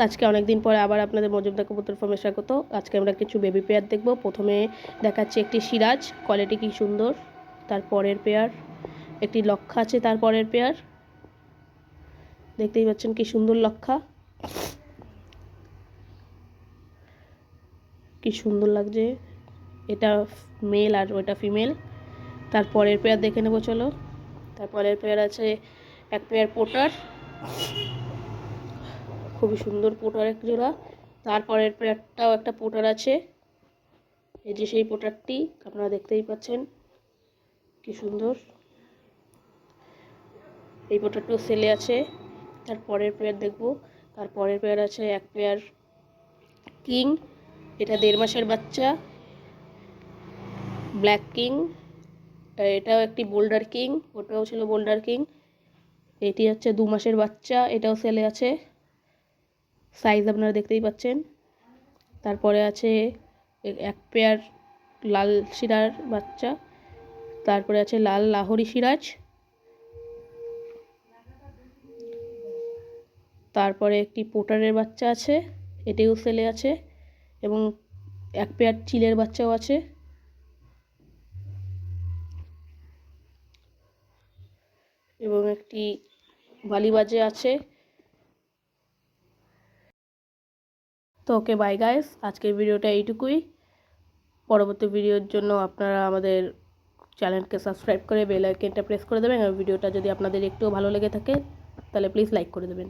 আজকে অনেক দিন পরে আবার আপনাদের মজুমদার কবুতর ফার্মে স্বাগত। আজকে আমরা কিছু বেবি পেয়ার দেখব। প্রথমে দেখাচ্ছি একটি সিরাজ, কোয়ালিটি কি সুন্দর। তারপরের পেয়ার একটি লক্ষা আছে, তারপরের পেয়ার দেখতেই পাচ্ছেন কি সুন্দর লক্ষা, কি সুন্দর লাগছে। এটা মেল আর ওটা ফিমেল। তারপরের পেয়ার দেখে নেব চলো। তারপরের পেয়ার আছে এক পেয়ার পোটার, খুবই সুন্দর পোটার এক জোড়া। তারপরের পেয়ারটাও একটা পোটার আছে, এই যে সেই পোটারটি আপনারা দেখতেই পাচ্ছেন কি সুন্দর। এই পোটারটিও সেলে আছে। তারপরের পেয়ার দেখব। তারপরের পেয়ার আছে এক পেয়ার কিং, এটা 1.5 মাসের বাচ্চা, ব্ল্যাক কিং। এটাও একটি বোল্ডার কিং, ওটাও ছিল বোল্ডার কিং। এটি হচ্ছে 2 মাসের বাচ্চা, এটাও সেলে আছে, সাইজ আপনারা দেখতেই পাচ্ছেন। তারপরে আছে এক পেয়ার লাল শিরার বাচ্চা, তারপরে আছে লাল লাহোরি সিরাজ, তারপরে একটি পোটারের বাচ্চা আছে, এটিও সেলে আছে, এবং এক পেয়ার চিলের বাচ্চাও আছে, এবং একটি বালিবাজে আছে। তো ওকে বাই গাইস, আজকের ভিডিওটা এইটুকুই। পরবর্তী ভিডিওর জন্য আপনারা আমাদের চ্যানেলকে সাবস্ক্রাইব করে বেল আইকনটা প্রেস করে দেবেন। আর ভিডিওটা যদি আপনাদের একটুও ভালো লেগে থাকে তাহলে প্লিজ লাইক করে দেবেন।